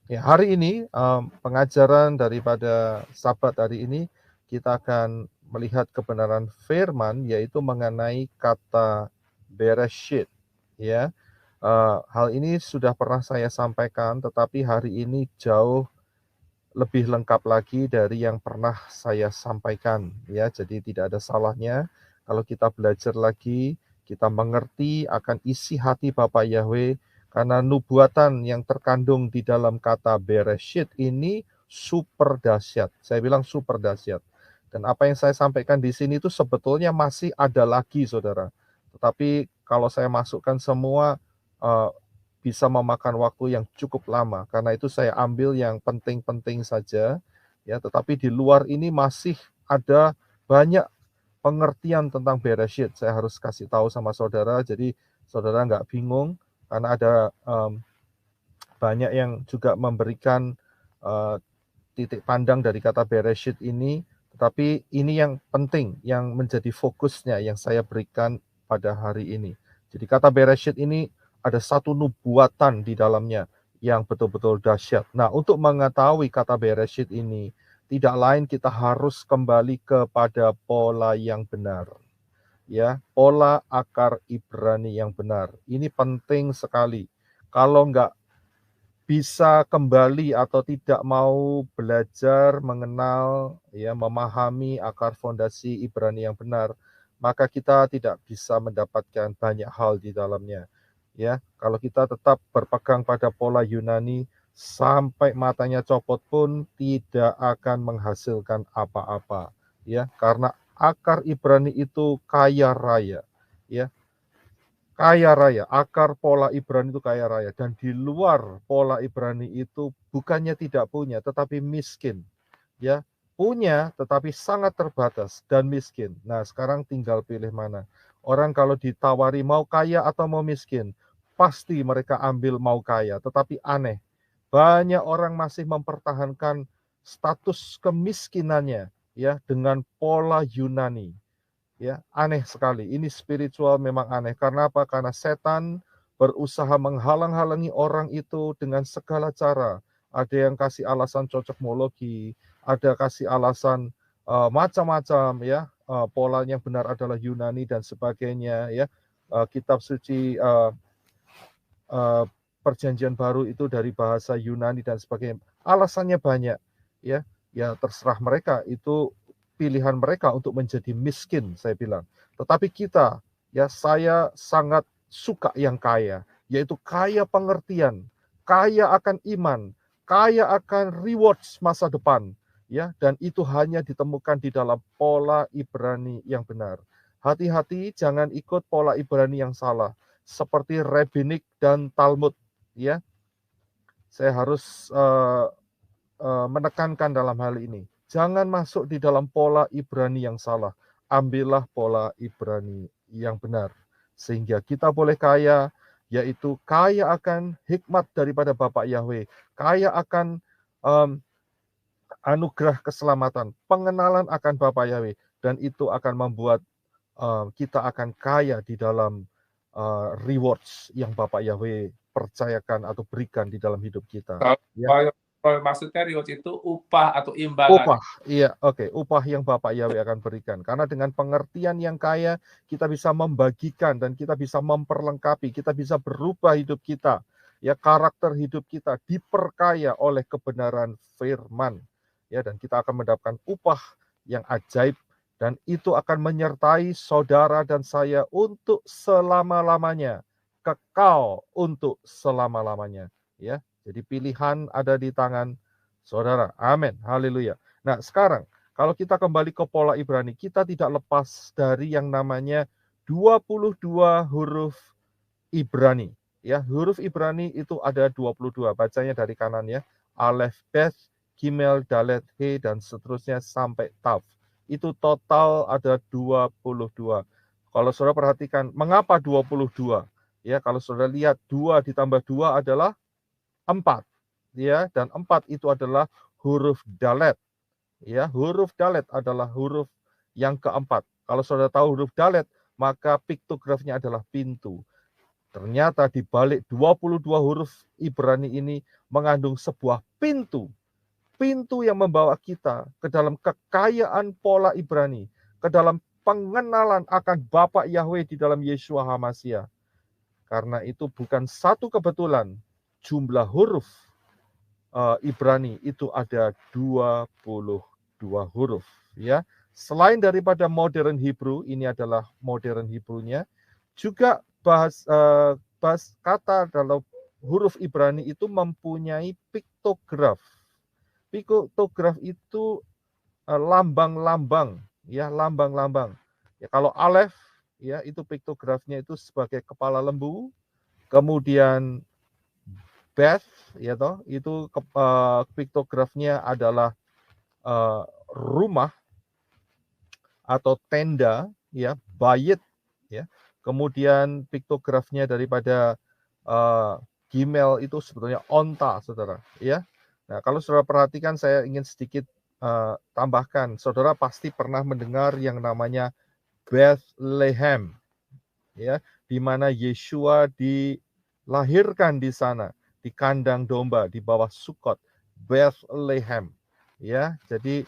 Ya, hari ini pengajaran daripada Sabat hari ini kita akan melihat kebenaran firman yaitu mengenai kata Bereshit ya. Hal ini sudah pernah saya sampaikan tetapi hari ini jauh lebih lengkap lagi dari yang pernah saya sampaikan ya. Jadi tidak ada salahnya kalau kita belajar lagi, kita mengerti akan isi hati Bapa Yahweh karena nubuatan yang terkandung di dalam kata Bereshit ini super dahsyat. Saya bilang super dahsyat. Dan apa yang saya sampaikan di sini itu sebetulnya masih ada lagi, Saudara. Tetapi kalau saya masukkan semua eh, bisa memakan waktu yang cukup lama. Karena itu saya ambil yang penting-penting saja, ya. Tetapi di luar ini masih ada banyak pengertian tentang Bereshit. Saya harus kasih tahu sama saudara, jadi saudara nggak bingung karena ada banyak yang juga memberikan uh, titik pandang dari kata Bereshit ini, tetapi ini yang penting, yang menjadi fokusnya yang saya berikan pada hari ini. Jadi kata Bereshit ini ada satu nubuatan di dalamnya yang betul-betul dahsyat. Nah, untuk mengetahui kata Bereshit ini, tidak lain kita harus kembali kepada pola yang benar. Ya, pola akar Ibrani yang benar. Ini penting sekali. Kalau nggak bisa kembali atau tidak mau belajar mengenal ya memahami akar fondasi Ibrani yang benar, maka kita tidak bisa mendapatkan banyak hal di dalamnya. Ya, kalau kita tetap berpegang pada pola Yunani sampai matanya copot pun tidak akan menghasilkan apa-apa, ya, karena akar Ibrani itu kaya raya, ya. Kaya raya, akar pola Ibrani itu kaya raya. Dan di luar pola Ibrani itu bukannya tidak punya, tetapi miskin. Ya, punya tetapi sangat terbatas dan miskin. Nah, sekarang tinggal pilih mana. Orang kalau ditawari mau kaya atau mau miskin, pasti mereka ambil mau kaya. Tetapi aneh, banyak orang masih mempertahankan status kemiskinannya ya dengan pola Yunani. Ya, aneh sekali. Ini spiritual memang aneh. Karena apa? Karena setan berusaha menghalang-halangi orang itu dengan segala cara. Ada yang kasih alasan cocokmologi, ada kasih alasan macam-macam ya. Pola yang benar adalah Yunani dan sebagainya ya. Kitab suci Perjanjian Baru itu dari bahasa Yunani dan sebagainya. Alasannya banyak ya. Ya terserah mereka, itu pilihan mereka untuk menjadi miskin, saya bilang. Tetapi kita, ya saya sangat suka yang kaya, yaitu kaya pengertian, kaya akan iman, kaya akan rewards masa depan, ya, dan itu hanya ditemukan di dalam pola Ibrani yang benar. Hati-hati jangan ikut pola Ibrani yang salah, seperti Rabbinik dan Talmud, ya. Saya harus menekankan dalam hal ini. Jangan masuk di dalam pola Ibrani yang salah. Ambillah pola Ibrani yang benar. Sehingga kita boleh kaya, yaitu kaya akan hikmat daripada Bapak Yahweh. Kaya akan um, anugerah keselamatan, pengenalan akan Bapak Yahweh. Dan itu akan membuat kita akan kaya di dalam rewards yang Bapak Yahweh percayakan atau berikan di dalam hidup kita. Ya. Kalau maksudnya reward itu upah atau imbalan. Upah, iya, oke, upah yang Bapak Yahweh akan berikan. Karena dengan pengertian yang kaya, kita bisa membagikan dan kita bisa memperlengkapi, kita bisa berubah hidup kita. Ya, karakter hidup kita diperkaya oleh kebenaran firman. Ya, dan kita akan mendapatkan upah yang ajaib dan itu akan menyertai saudara dan saya untuk selama-lamanya. Kekal untuk selama-lamanya. Ya, jadi pilihan ada di tangan saudara. Amin. Haleluya. Nah, sekarang kalau kita kembali ke pola Ibrani, kita tidak lepas dari yang namanya 22 huruf Ibrani. Ya, huruf Ibrani itu ada 22. Bacanya dari kanan ya. Aleph, Bet, Gimel, Dalet, He, dan seterusnya sampai Tav. Itu total ada 22. Kalau saudara perhatikan, mengapa 22? Ya, kalau saudara lihat 2 ditambah 2 adalah 4. Ya, dan 4 itu adalah huruf Dalet. Ya, huruf Dalet adalah huruf yang keempat. Kalau saudara tahu huruf Dalet, maka piktografnya adalah pintu. Ternyata di balik 22 huruf Ibrani ini mengandung sebuah pintu. Pintu yang membawa kita ke dalam kekayaan pola Ibrani, ke dalam pengenalan akan Bapa Yahweh di dalam Yeshua HaMasiah. Karena itu bukan satu kebetulan jumlah huruf Ibrani itu ada 22 huruf, ya. Selain daripada modern Hebrew, ini adalah modern Hebrew-nya, juga kata dalam huruf Ibrani itu mempunyai piktograf. Piktograf itu lambang-lambang, ya, lambang-lambang. Ya, kalau Aleph, ya, itu piktografnya itu sebagai kepala lembu. Kemudian Beth, ya toh, itu piktografnya adalah rumah atau tenda, ya, bayit, ya. Kemudian piktografnya daripada Gimel itu sebetulnya onta, saudara, ya. Nah, kalau saudara perhatikan, saya ingin sedikit tambahkan. Saudara pasti pernah mendengar yang namanya Bethlehem, ya, di mana Yeshua dilahirkan di sana, di kandang domba, di bawah Sukot, Bethlehem, ya. Jadi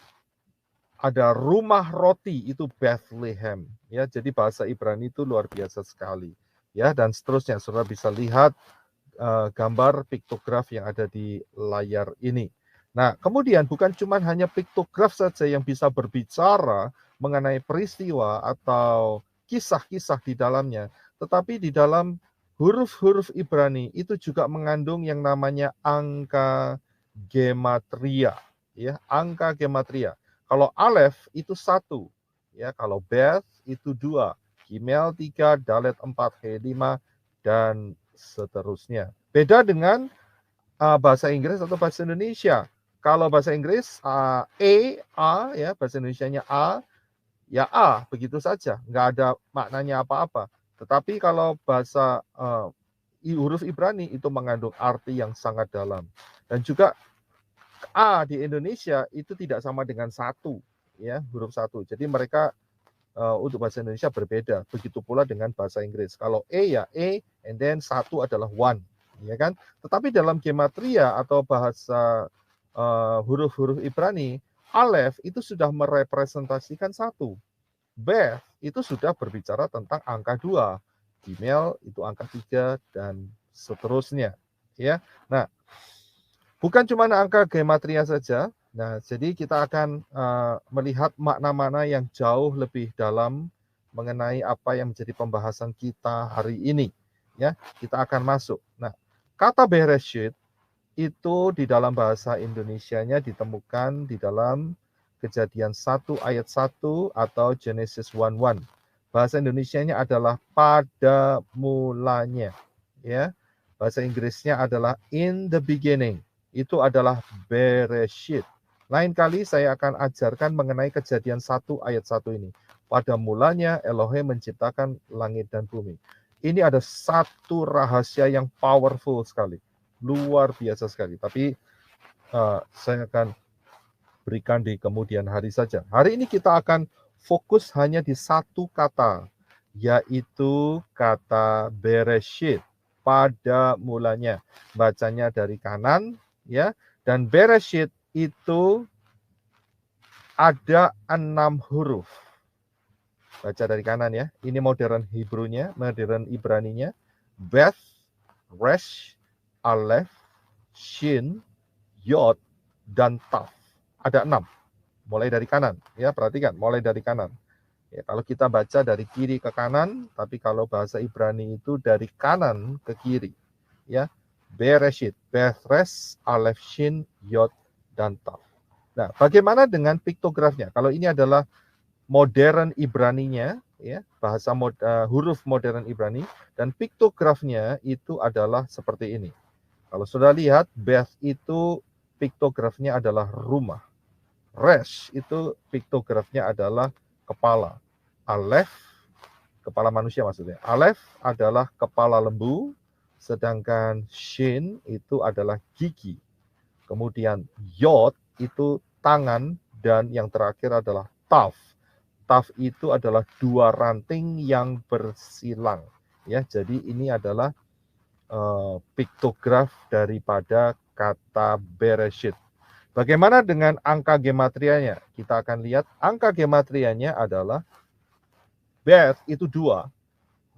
ada rumah roti, itu Bethlehem, ya. Jadi bahasa Ibrani itu luar biasa sekali, ya. Dan seterusnya, saudara bisa lihat gambar piktograf yang ada di layar ini. Nah, kemudian bukan cuma hanya piktograf saja yang bisa berbicara mengenai peristiwa atau kisah-kisah di dalamnya, tetapi di dalam huruf-huruf Ibrani itu juga mengandung yang namanya angka gematria, ya, angka gematria. Kalau Aleph itu 1, ya, kalau Beth itu 2, Gimel 3, Dalet 4, He 5, dan seterusnya. Beda dengan bahasa Inggris atau bahasa Indonesia. Kalau bahasa Inggris A, ya, bahasa Indonesianya A, ya A, begitu saja, nggak ada maknanya apa-apa. Tetapi kalau bahasa huruf Ibrani itu mengandung arti yang sangat dalam. Dan juga A di Indonesia itu tidak sama dengan 1, ya, huruf 1. Jadi mereka untuk bahasa Indonesia berbeda. Begitu pula dengan bahasa Inggris. Kalau E ya E, and then 1 adalah 1, ya kan? Tetapi dalam gematria atau bahasa huruf-huruf Ibrani, Aleph itu sudah merepresentasikan 1. Beth itu sudah berbicara tentang angka 2. Gimel itu angka 3 dan seterusnya, ya. Nah, bukan cuma angka gematria saja. Nah, jadi kita akan melihat makna-makna yang jauh lebih dalam mengenai apa yang menjadi pembahasan kita hari ini. Ya, kita akan masuk. Nah, kata Bereshit itu di dalam bahasa Indonesianya ditemukan di dalam Kejadian 1 ayat 1 atau Genesis 1:1. Bahasa Indonesianya adalah pada mulanya. Ya, bahasa Inggrisnya adalah in the beginning. Itu adalah Bereshit. Lain kali saya akan ajarkan mengenai Kejadian 1 ayat 1 ini. Pada mulanya Elohim menciptakan langit dan bumi. Ini ada satu rahasia yang powerful sekali. Luar biasa sekali. Tapi saya akan berikan di kemudian hari saja. Hari ini kita akan fokus hanya di satu kata, yaitu kata Bereshit, pada mulanya. Bacanya dari kanan, ya. Dan Bereshit itu ada 6 huruf. Baca dari kanan, ya. Ini modern Hebrew-nya, modern Ibrani-nya. Beth, Resh, Aleph, Shin, Yod, dan Taf. Ada 6. Mulai dari kanan, ya, perhatikan, mulai dari kanan. Ya, kalau kita baca dari kiri ke kanan, tapi kalau bahasa Ibrani itu dari kanan ke kiri, ya. Bereshit, Beth, Resh, Aleph, Shin, Yod, dan Taf. Nah, bagaimana dengan piktografnya? Kalau ini adalah modern Ibraninya, ya, bahasa huruf modern Ibrani, dan piktografnya itu adalah seperti ini. Kalau sudah lihat, Beth itu piktografnya adalah rumah. Resh itu piktografnya adalah kepala. Aleph, kepala manusia maksudnya. Aleph adalah kepala lembu, sedangkan Shin itu adalah gigi. Kemudian Yod itu tangan, dan yang terakhir adalah Taf. Taf itu adalah 2 ranting yang bersilang. Ya, jadi ini adalah piktograf daripada kata Bereshit. Bagaimana dengan angka gematrianya? Kita akan lihat angka gematrianya adalah Beth itu 2,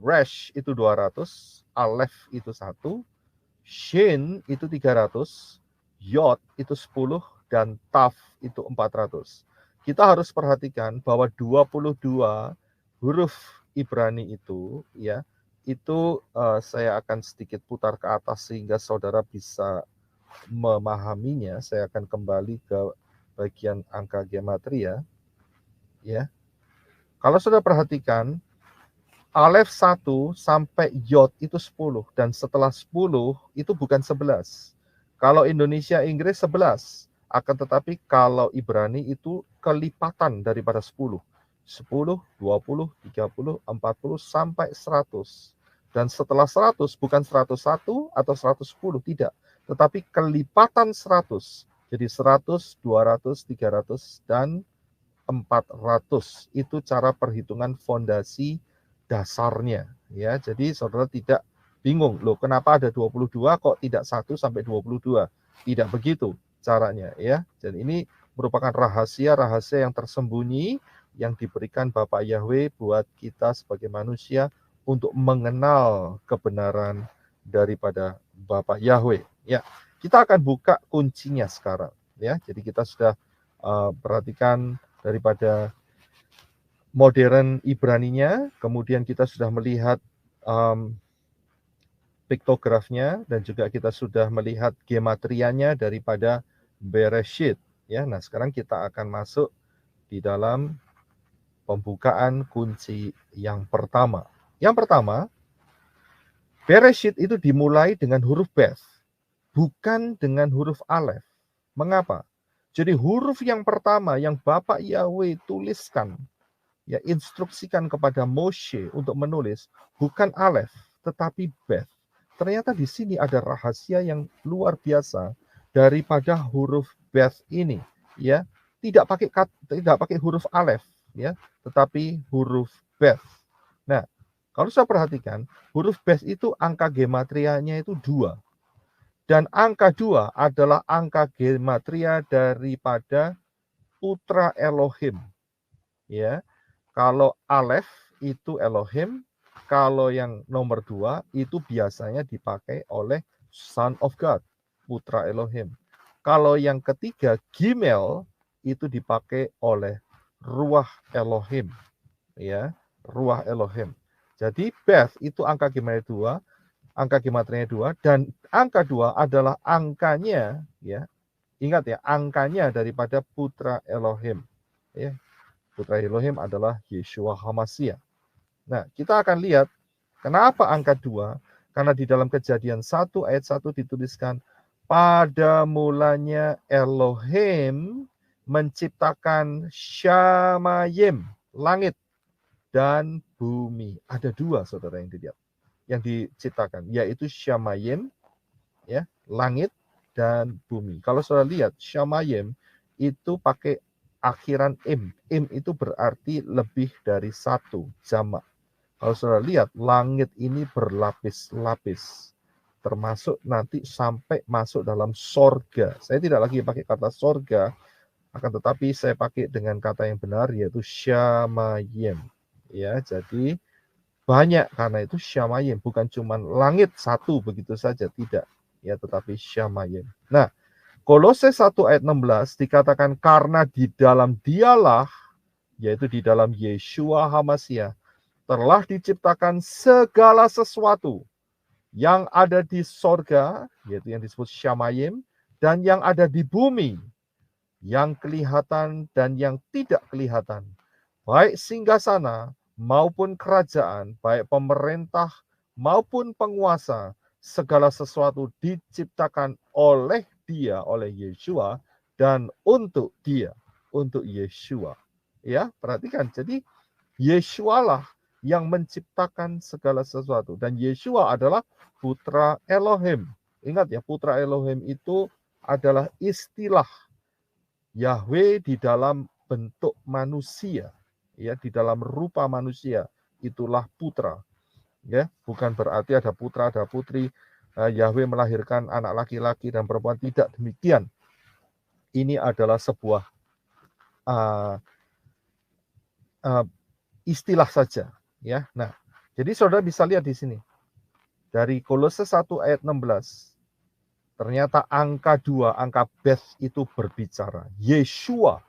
Resh itu 200, Aleph itu 1, Shin itu 300, Yod itu 10, dan Taf itu 400. Kita harus perhatikan bahwa 22 huruf Ibrani itu, ya, itu saya akan sedikit putar ke atas sehingga saudara bisa memahaminya. Saya akan kembali ke bagian angka gematria, ya. Kalau saudara perhatikan, Aleph 1 sampai Yod itu 10, dan setelah 10 itu bukan 11. Kalau Indonesia Inggris 11, akan tetapi kalau Ibrani itu kelipatan daripada 10. 10, 20, 30, 40 sampai 100. Dan setelah 100 bukan 101 atau 110, tidak, tetapi kelipatan 100. Jadi 100, 200, 300 dan 400. Itu cara perhitungan fondasi dasarnya, ya. Jadi saudara tidak bingung, loh kenapa ada 22 kok tidak 1 sampai 22? Tidak begitu caranya, ya. Dan ini merupakan rahasia-rahasia yang tersembunyi yang diberikan Bapak Yahweh buat kita sebagai manusia untuk mengenal kebenaran daripada Bapak Yahweh. Ya, kita akan buka kuncinya sekarang, ya. Jadi kita sudah perhatikan daripada modern Ibraninya, kemudian kita sudah melihat piktografnya, dan juga kita sudah melihat gematrianya daripada Bereshit. Ya, nah sekarang kita akan masuk di dalam pembukaan kunci yang pertama. Yang pertama, Bereshit itu dimulai dengan huruf Beth, bukan dengan huruf Aleph. Mengapa? Jadi huruf yang pertama yang Bapak Yahweh tuliskan, ya, instruksikan kepada Moshe untuk menulis, bukan Aleph tetapi Beth. Ternyata di sini ada rahasia yang luar biasa daripada huruf Beth ini, ya. Tidak pakai huruf Aleph, ya, tetapi huruf Beth. Nah, kalau saya perhatikan, huruf Beth itu angka gematrianya itu 2. Dan angka 2 adalah angka gematria daripada putra Elohim, ya. Kalau Aleph itu Elohim, kalau yang nomor 2 itu biasanya dipakai oleh Son of God, putra Elohim. Kalau yang ketiga Gimel itu dipakai oleh Ruach Elohim, ya, Ruach Elohim. Jadi Beth itu angka gematrianya 2, dan angka 2 adalah angkanya, ya. Ingat ya, angkanya daripada putra Elohim, ya. Putra Elohim adalah Yeshua HaMashiach. Nah, kita akan lihat kenapa angka 2, karena di dalam Kejadian 1 ayat 1 dituliskan, pada mulanya Elohim menciptakan Shamayim, langit dan bumi. Ada 2 saudara yang dilihat, yang diciptakan, yaitu Shamayim, ya, langit dan bumi. Kalau saudara lihat Shamayim itu pakai akhiran im. Im itu berarti lebih dari 1, jamak. Kalau saudara lihat, langit ini berlapis-lapis. Termasuk nanti sampai masuk dalam sorga. Saya tidak lagi pakai kata sorga, akan tetapi saya pakai dengan kata yang benar, yaitu Shamayim. Ya, jadi banyak, karena itu Shamayim. Bukan cuma langit 1 begitu saja, tidak. Ya, tetapi Shamayim. Nah, Kolose 1 ayat 16 dikatakan karena di dalam dialah, yaitu di dalam Yeshua HaMashiach, telah diciptakan segala sesuatu yang ada di sorga, yaitu yang disebut Shamayim, dan yang ada di bumi, yang kelihatan dan yang tidak kelihatan, baik singgasana maupun kerajaan, baik pemerintah maupun penguasa, segala sesuatu diciptakan oleh Dia, oleh Yeshua, dan untuk Dia, untuk Yeshua. Ya, perhatikan. Jadi Yeshua lah yang menciptakan segala sesuatu, dan Yeshua adalah putra Elohim. Ingat ya, putra Elohim itu adalah istilah Yahweh di dalam bentuk manusia, ya, di dalam rupa manusia, itulah putra. Ya, bukan berarti ada putra, ada putri, Yahweh melahirkan anak laki-laki dan perempuan, tidak demikian. Ini adalah sebuah istilah saja, ya. Nah, jadi saudara bisa lihat di sini dari Kolose 1 ayat 16, ternyata angka 2, angka Beth itu berbicara Yeshua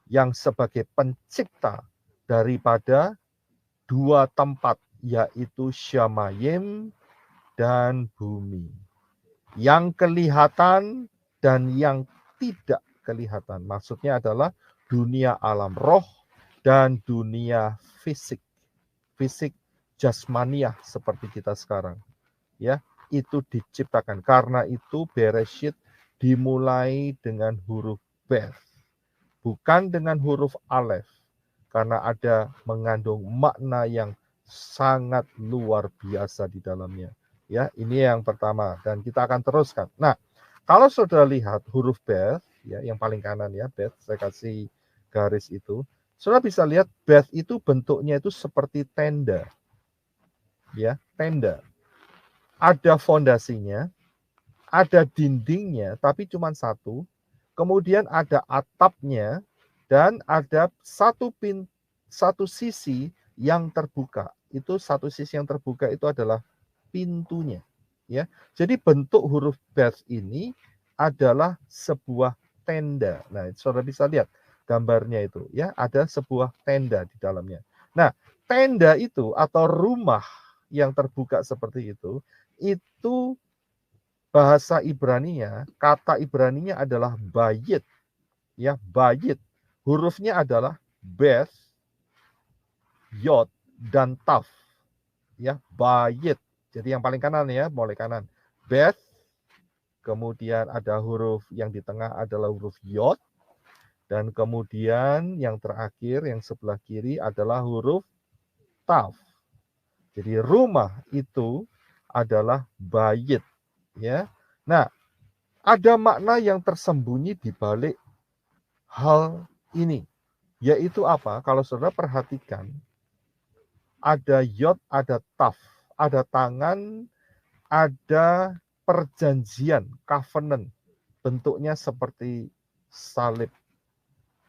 yang sebagai pencipta daripada dua tempat, yaitu Syamayim dan bumi. Yang kelihatan dan yang tidak kelihatan. Maksudnya adalah dunia alam roh dan dunia fisik. Fisik jasmaniah seperti kita sekarang. Ya, itu diciptakan. Karena itu Bereshit dimulai dengan huruf Beth, bukan dengan huruf Alef, karena ada mengandung makna yang sangat luar biasa di dalamnya. Ya, ini yang pertama dan kita akan teruskan. Nah, kalau saudara lihat huruf Beth, ya, yang paling kanan ya, Beth, saya kasih garis itu. Saudara bisa lihat Beth itu bentuknya itu seperti tenda. Ya, tenda. Ada fondasinya, ada dindingnya, tapi cuma satu. Kemudian ada atapnya dan ada satu sisi yang terbuka. Itu satu sisi yang terbuka itu adalah pintunya. Ya, jadi bentuk huruf Beth ini adalah sebuah tenda. Nah, saudara bisa lihat gambarnya itu, ya, ada sebuah tenda di dalamnya. Nah, tenda itu atau rumah yang terbuka seperti itu bahasa Ibraninya, kata Ibraninya adalah bayit. Ya, bayit. Hurufnya adalah Beth, Yod, dan Taf. Ya, bayit. Jadi yang paling kanan ya, mulai kanan. Beth, kemudian ada huruf yang di tengah adalah huruf Yod, dan kemudian yang terakhir yang sebelah kiri adalah huruf Taf. Jadi rumah itu adalah bayit. Ya. Nah, ada makna yang tersembunyi di balik hal ini. Yaitu apa? Kalau saudara perhatikan, ada yod, ada taf, ada tangan, ada perjanjian, covenant. Bentuknya seperti salib.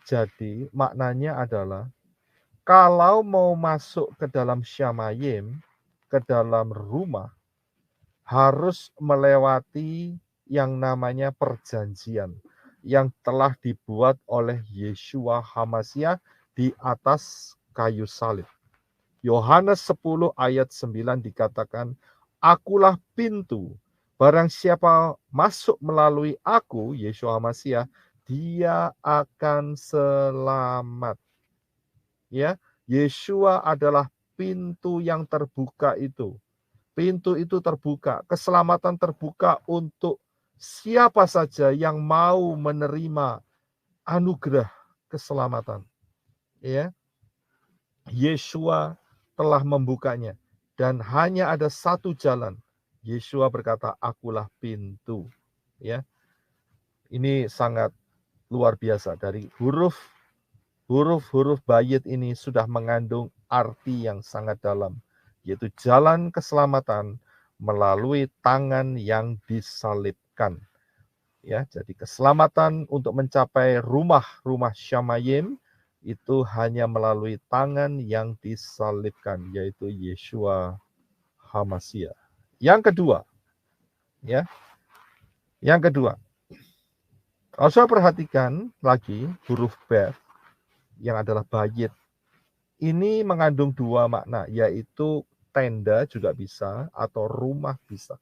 Jadi maknanya adalah kalau mau masuk ke dalam Syamayim, ke dalam rumah, harus melewati yang namanya perjanjian yang telah dibuat oleh Yeshua HaMashiach di atas kayu salib. Yohanes 10 ayat 9 dikatakan, akulah pintu. Barang siapa masuk melalui aku, Yeshua HaMashiach, dia akan selamat. Ya, Yeshua adalah pintu yang terbuka itu. Pintu itu terbuka, keselamatan terbuka untuk siapa saja yang mau menerima anugerah keselamatan. Ya, Yeshua telah membukanya dan hanya ada satu jalan. Yeshua berkata, akulah pintu. Ya, ini sangat luar biasa. Dari huruf-huruf bayit ini sudah mengandung arti yang sangat dalam, yaitu jalan keselamatan melalui tangan yang disalibkan. Ya, jadi keselamatan untuk mencapai rumah Syamayim itu hanya melalui tangan yang disalibkan, yaitu Yeshua HaMashiach. Yang kedua, ya, yang kedua, kalau saya perhatikan lagi huruf Beth yang adalah bayit, ini mengandung dua makna, yaitu tenda juga bisa atau rumah bisa.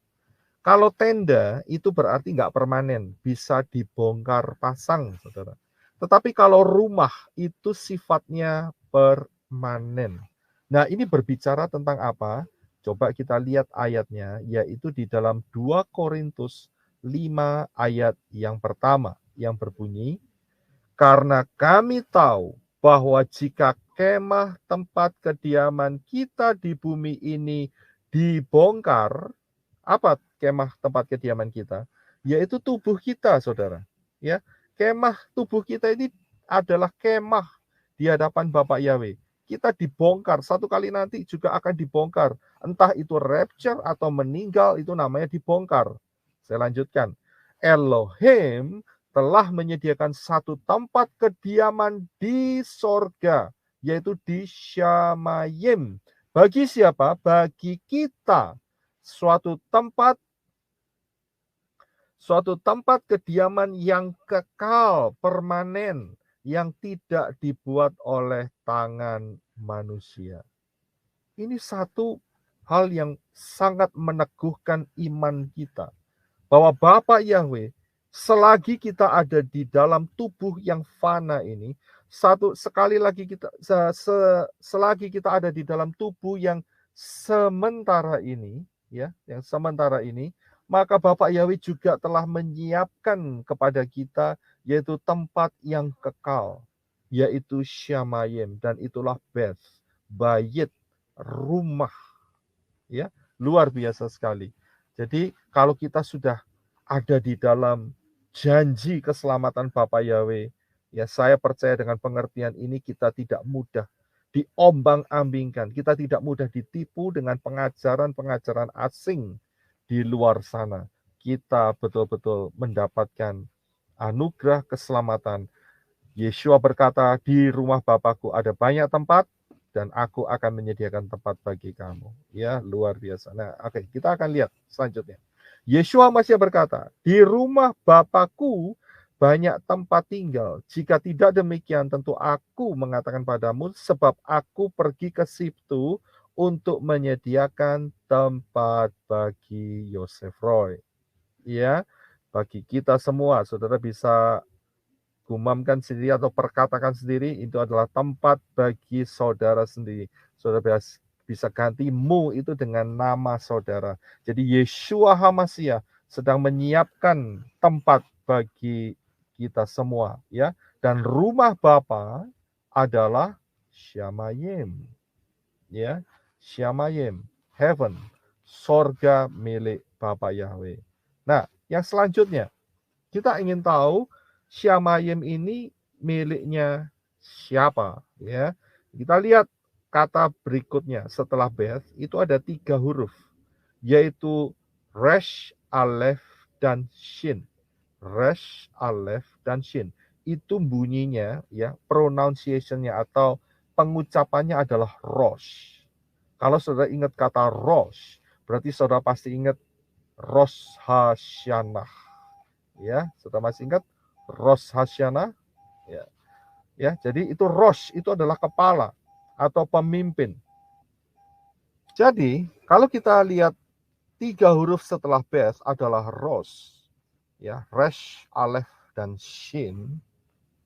Kalau tenda itu berarti nggak permanen, bisa dibongkar pasang, saudara. Tetapi kalau rumah itu sifatnya permanen. Nah, ini berbicara tentang apa? Coba kita lihat ayatnya, yaitu di dalam 2 Korintus 5 ayat yang pertama, yang berbunyi, karena kami tahu bahwa jika kemah tempat kediaman kita di bumi ini dibongkar, apa kemah tempat kediaman kita? Yaitu tubuh kita, saudara. Ya, kemah tubuh kita ini adalah kemah di hadapan Bapak Yahweh. kita dibongkar. Satu kali nanti juga akan dibongkar. Entah itu rapture atau meninggal, itu namanya dibongkar. Saya lanjutkan. Elohim telah menyediakan satu tempat kediaman di sorga, yaitu di Syamayim. Bagi siapa? Bagi kita. Suatu tempat kediaman yang kekal, permanen, yang tidak dibuat oleh tangan manusia. Ini satu hal yang sangat meneguhkan iman kita. Bahwa Bapa Yahweh, selagi kita ada di dalam tubuh yang fana ini, selagi kita ada di dalam tubuh yang sementara ini, ya, yang sementara ini, maka Bapa Yahweh juga telah menyiapkan kepada kita yaitu tempat yang kekal, yaitu Syamayim, dan itulah Beth, bayit, rumah, ya, luar biasa sekali. Jadi kalau kita sudah ada di dalam janji keselamatan Bapa Yahweh, ya, saya percaya dengan pengertian ini kita tidak mudah diombang-ambingkan, kita tidak mudah ditipu dengan pengajaran-pengajaran asing di luar sana. Kita betul-betul mendapatkan anugerah keselamatan. Yeshua berkata, di rumah Bapakku ada banyak tempat, dan aku akan menyediakan tempat bagi kamu. Ya, luar biasa. Nah, oke, kita akan lihat selanjutnya. Yeshua masih berkata, di rumah Bapakku banyak tempat tinggal. Jika tidak demikian, tentu aku mengatakan padamu, sebab aku pergi ke situ untuk menyediakan tempat bagi Yosef Roy. Ya, bagi kita semua, saudara bisa gumamkan sendiri atau perkatakan sendiri, itu adalah tempat bagi saudara sendiri. Saudara bisa ganti mu itu dengan nama saudara. Jadi Yeshua HaMashiach sedang menyiapkan tempat bagi kita semua, ya. Dan rumah Bapa adalah Syamayim, ya. Syamayim, heaven, sorga milik Bapa Yahweh. Nah, yang selanjutnya kita ingin tahu Syamayim ini miliknya siapa, ya. Kita lihat kata berikutnya setelah Beth itu ada 3 huruf, yaitu Resh, Aleph, dan Shin. Resh, Aleph, dan Shin. Itu bunyinya, ya, pronunciation-nya atau pengucapannya adalah Rosh. Kalau saudara ingat kata Rosh, berarti saudara pasti ingat Rosh Hashanah. Ya, saudara masih ingat Rosh Hashanah? Ya. Ya, jadi itu Rosh itu adalah kepala atau pemimpin. Jadi, kalau kita lihat 3 huruf setelah Beth adalah Rosh, ya, Resh, Aleph, dan Shin,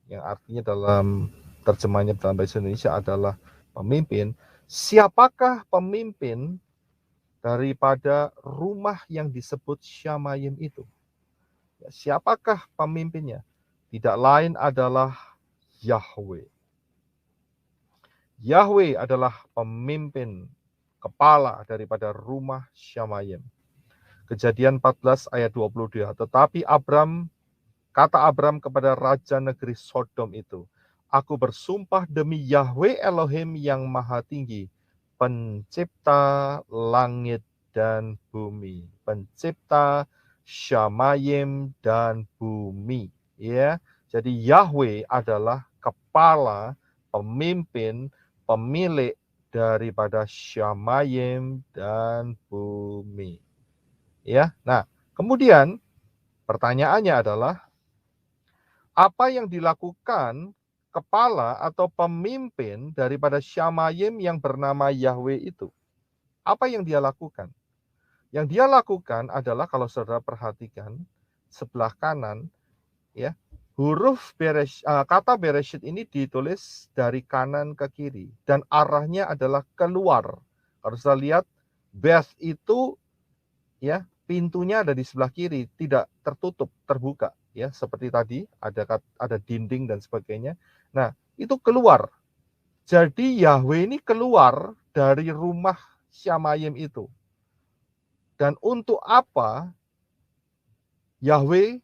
yang artinya dalam terjemahnya dalam bahasa Indonesia adalah pemimpin. Siapakah pemimpin daripada rumah yang disebut Syamayim itu? Ya, siapakah pemimpinnya? Tidak lain adalah Yahweh. Yahweh adalah pemimpin, kepala daripada rumah Syamayim. Kejadian 14 ayat 22. Tetapi kata Abram kepada raja negeri Sodom itu, aku bersumpah demi Yahweh Elohim yang maha tinggi, pencipta langit dan bumi, pencipta Syamayim dan bumi. Ya, jadi Yahweh adalah kepala, pemimpin, pemilik daripada Syamayim dan bumi. Ya, nah, kemudian pertanyaannya adalah apa yang dilakukan kepala atau pemimpin daripada Syamayim yang bernama Yahweh itu? Apa yang dia lakukan? Yang dia lakukan adalah, kalau saudara perhatikan sebelah kanan, ya, kata Bereshit ini ditulis dari kanan ke kiri dan arahnya adalah keluar. Kalau saudara lihat, Beth itu, ya, pintunya ada di sebelah kiri, tidak tertutup, terbuka, ya, seperti tadi ada dinding dan sebagainya. Nah, itu keluar. Jadi Yahweh ini keluar dari rumah Syamayim itu. Dan untuk apa Yahweh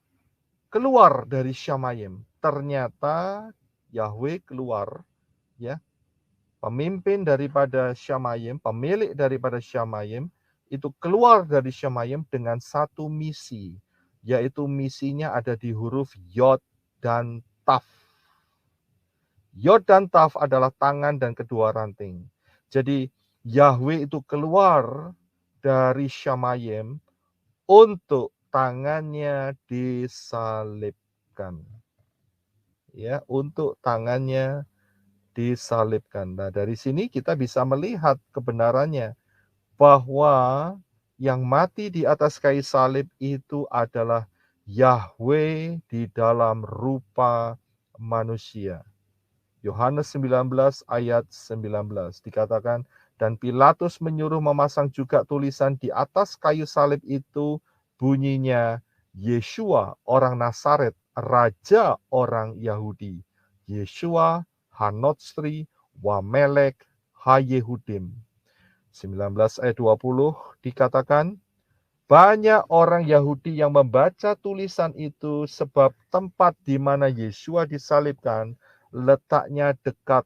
keluar dari Syamayim? Ternyata Yahweh keluar, ya, pemimpin daripada Syamayim, pemilik daripada Syamayim, itu keluar dari Syamayim dengan satu misi, yaitu misinya ada di huruf Yod dan Taf. Yod dan Taf adalah tangan dan kedua ranting. Jadi Yahweh itu keluar dari Syamayim untuk tangannya disalibkan. Ya, untuk tangannya disalibkan. Nah, dari sini kita bisa melihat kebenarannya bahwa yang mati di atas kayu salib itu adalah Yahweh di dalam rupa manusia. Yohanes 19 ayat 19 dikatakan, dan Pilatus menyuruh memasang juga tulisan di atas kayu salib itu, bunyinya, Yeshua orang Nazaret, Raja orang Yahudi. Yeshua Hanotsri Wamelek Hayehudim. 19 ayat 20 dikatakan, banyak orang Yahudi yang membaca tulisan itu sebab tempat di mana Yeshua disalibkan letaknya dekat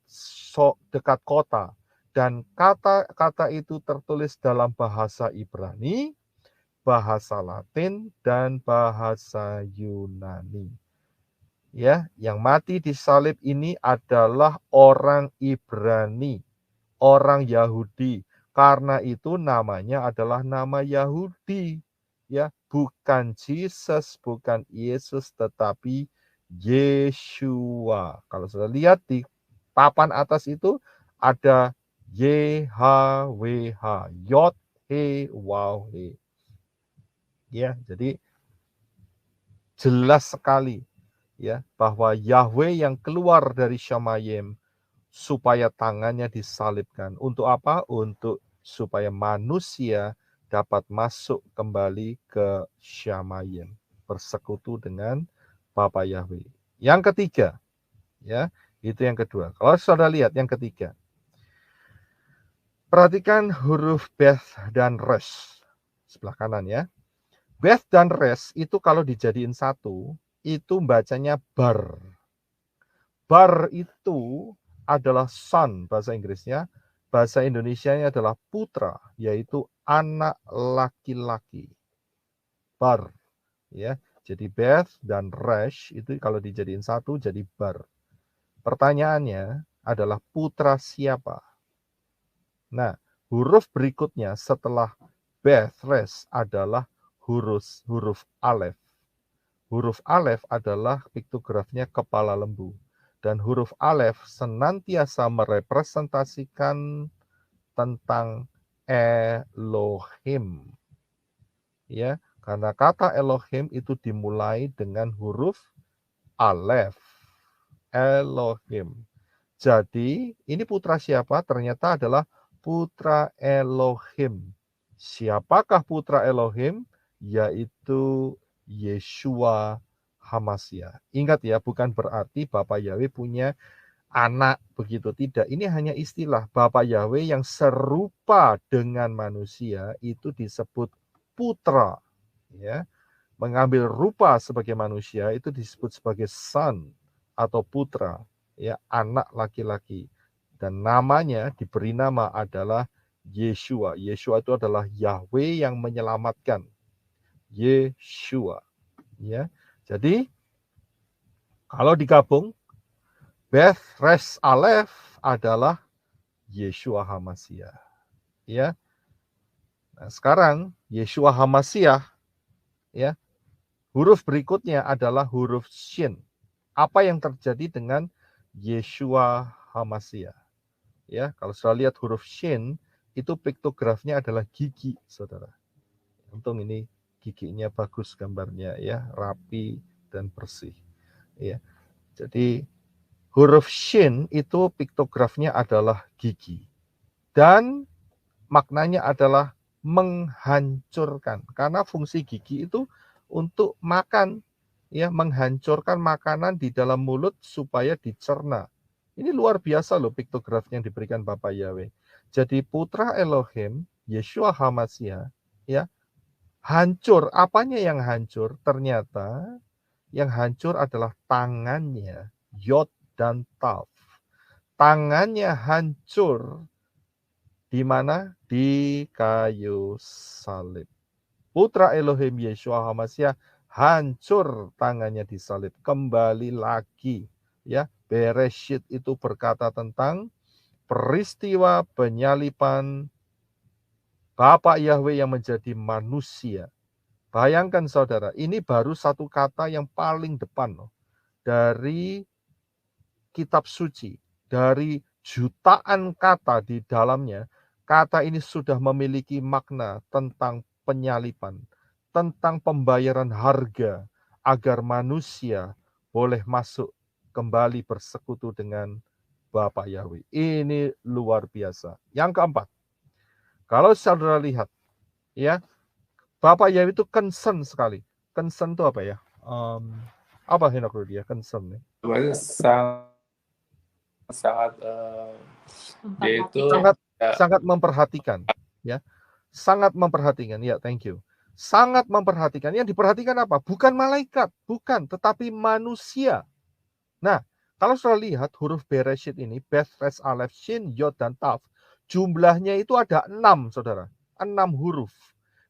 kota, dan kata-kata itu tertulis dalam bahasa Ibrani, bahasa Latin, dan bahasa Yunani. Ya, yang mati disalib ini adalah orang Ibrani, orang Yahudi. Karena itu namanya adalah nama Yahudi. Ya, bukan Jesus, bukan Yesus, tetapi Yeshua. Kalau sudah lihat di papan atas itu ada YHWH, Yod He Waw He. Ya, jadi jelas sekali ya bahwa Yahweh yang keluar dari Syamayim supaya tangannya disalibkan. Untuk apa? Untuk supaya manusia dapat masuk kembali ke Syamayim, bersekutu dengan Bapa Yahweh. Yang ketiga, ya, itu yang kedua. Kalau saudara lihat yang ketiga, perhatikan huruf Beth dan Resh sebelah kanan ya. Beth dan Resh itu kalau dijadiin satu, itu bacanya bar. Bar itu adalah son bahasa Inggrisnya, bahasa Indonesianya adalah putra, yaitu anak laki-laki. Bar, ya. Jadi Beth dan Resh itu kalau dijadiin satu jadi bar. Pertanyaannya adalah putra siapa? Nah, huruf berikutnya setelah Beth, Resh adalah huruf Alef. Huruf Alef adalah piktografnya kepala lembu. Dan huruf Alef senantiasa merepresentasikan tentang Elohim. Ya, karena kata Elohim itu dimulai dengan huruf Alef. Elohim. Jadi, ini putra siapa? Ternyata adalah putra Elohim. Siapakah putra Elohim? Yaitu Yeshua Hamashiach. Ingat ya, bukan berarti Bapa Yahweh punya anak begitu, tidak. Ini hanya istilah. Bapa Yahweh yang serupa dengan manusia itu disebut putra, ya. Mengambil rupa sebagai manusia itu disebut sebagai son atau putra, ya, anak laki-laki. Dan namanya diberi nama adalah Yeshua. Yeshua itu adalah Yahweh yang menyelamatkan. Yeshua, ya. Jadi kalau digabung Beth Resh Alef adalah Yeshua Hamashiach, ya. Nah, sekarang Yeshua Hamashiach, ya. Huruf berikutnya adalah huruf Shin. Apa yang terjadi dengan Yeshua Hamashiach? Ya, kalau sudah lihat huruf Shin, itu piktografnya adalah gigi, saudara. Untung ini giginya bagus gambarnya, ya, rapi dan bersih. Ya, jadi huruf Shin itu piktografnya adalah gigi. Dan maknanya adalah menghancurkan. Karena fungsi gigi itu untuk makan, ya, menghancurkan makanan di dalam mulut supaya dicerna. Ini luar biasa loh piktograf yang diberikan Bapa Yahweh. Jadi putra Elohim, Yeshua Hamashiach, ya, hancur. Apanya yang hancur? Ternyata yang hancur adalah tangannya, Yod dan Taf. tangannya hancur di mana? Di kayu salib. Putra Elohim Yeshua HaMashiach hancur tangannya disalib. Kembali lagi, ya. Bereshit itu berkata tentang peristiwa penyaliban Bapa Yahweh yang menjadi manusia. Bayangkan saudara, ini baru satu kata yang paling depan loh, dari kitab suci. Dari jutaan kata di dalamnya, kata ini sudah memiliki makna tentang penyaliban, tentang pembayaran harga agar manusia boleh masuk kembali bersekutu dengan Bapa Yahweh. Ini luar biasa. Yang keempat, kalau saudara lihat, ya, Bapak Yahweh itu concern sekali. Concern itu apa ya? Apa Henok dia concern? Sebenarnya sangat dia itu sangat memperhatikan, ya. Sangat memperhatikan. Ya, thank you. Sangat memperhatikan. Yang diperhatikan apa? Bukan malaikat, bukan, tetapi manusia. Nah, kalau sudah lihat huruf Bereshit ini, Bet, Res, Alef, Shin, Yod, dan Taf, jumlahnya itu ada 6, saudara. 6 huruf.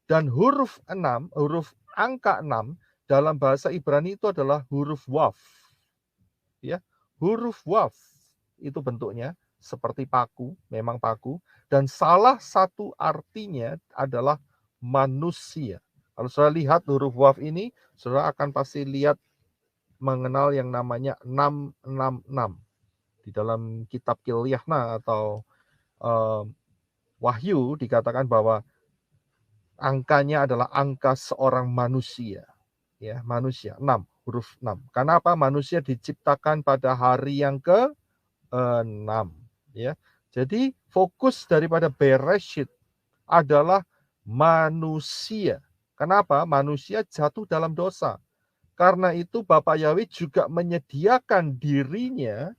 Dan huruf 6, huruf angka 6, dalam bahasa Ibrani itu adalah huruf Waf. Ya, huruf Waf itu bentuknya seperti paku, memang paku. Dan salah satu artinya adalah manusia. Kalau saudara lihat huruf Waf ini, saudara akan pasti lihat mengenal yang namanya 666. Di dalam kitab Kilyahna atau Wahyu dikatakan bahwa angkanya adalah angka seorang manusia. Ya, manusia, 6, huruf 6. Karena apa? Manusia diciptakan pada hari yang ke-6. Ya. Jadi fokus daripada Bereshit adalah manusia. Kenapa? Manusia jatuh dalam dosa. Karena itu Bapak Yahweh juga menyediakan dirinya,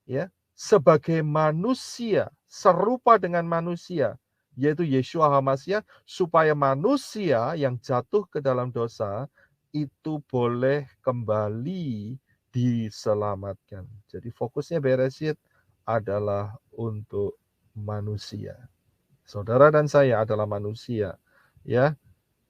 ya, sebagai manusia, serupa dengan manusia, yaitu Yeshua HaMashiach, supaya manusia yang jatuh ke dalam dosa itu boleh kembali diselamatkan. Jadi fokusnya Bereshit adalah untuk manusia. Saudara dan saya adalah manusia, ya.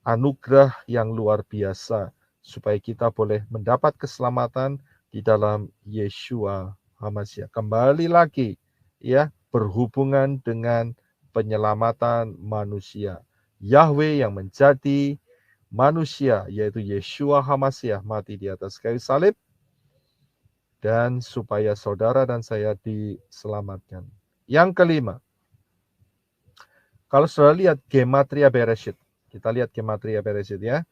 Anugerah yang luar biasa supaya kita boleh mendapat keselamatan di dalam Yeshua HaMashiach. Kembali lagi, ya, berhubungan dengan penyelamatan manusia. Yahweh yang menjadi manusia, yaitu Yeshua HaMashiach, mati di atas kayu salib, dan supaya saudara dan saya diselamatkan. Yang kelima, kalau saudara lihat gematria Bereshit, kita lihat gematria Bereshit, ya.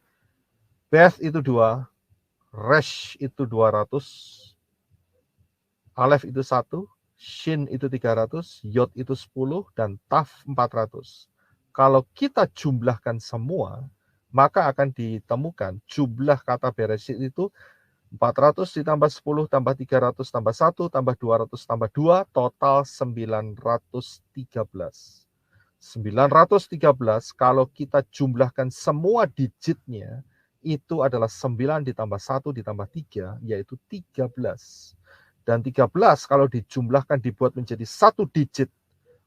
Beth itu 2, Resh itu 200, Alef itu 1, Shin itu 300, Yod itu 10, dan Taf 400. Kalau kita jumlahkan semua, maka akan ditemukan jumlah kata Bereshit itu 400 ditambah 10 tambah 300 tambah 1 tambah 200 tambah 2, total 913. 913 kalau kita jumlahkan semua digitnya, itu adalah 9 ditambah 1 ditambah 3, yaitu 13. Dan 13 kalau dijumlahkan dibuat menjadi 1 digit,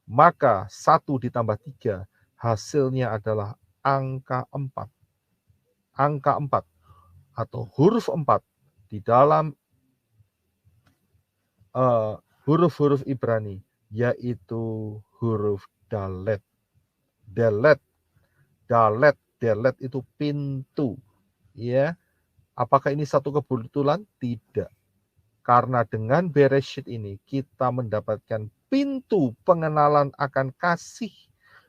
maka 1 ditambah 3 hasilnya adalah angka 4. Angka 4 atau huruf 4 di dalam huruf-huruf Ibrani, yaitu huruf Dalet. Dalet, Dalet itu pintu. Ya, apakah ini satu kebetulan? Tidak. Karena dengan Bereshit ini kita mendapatkan pintu pengenalan akan kasih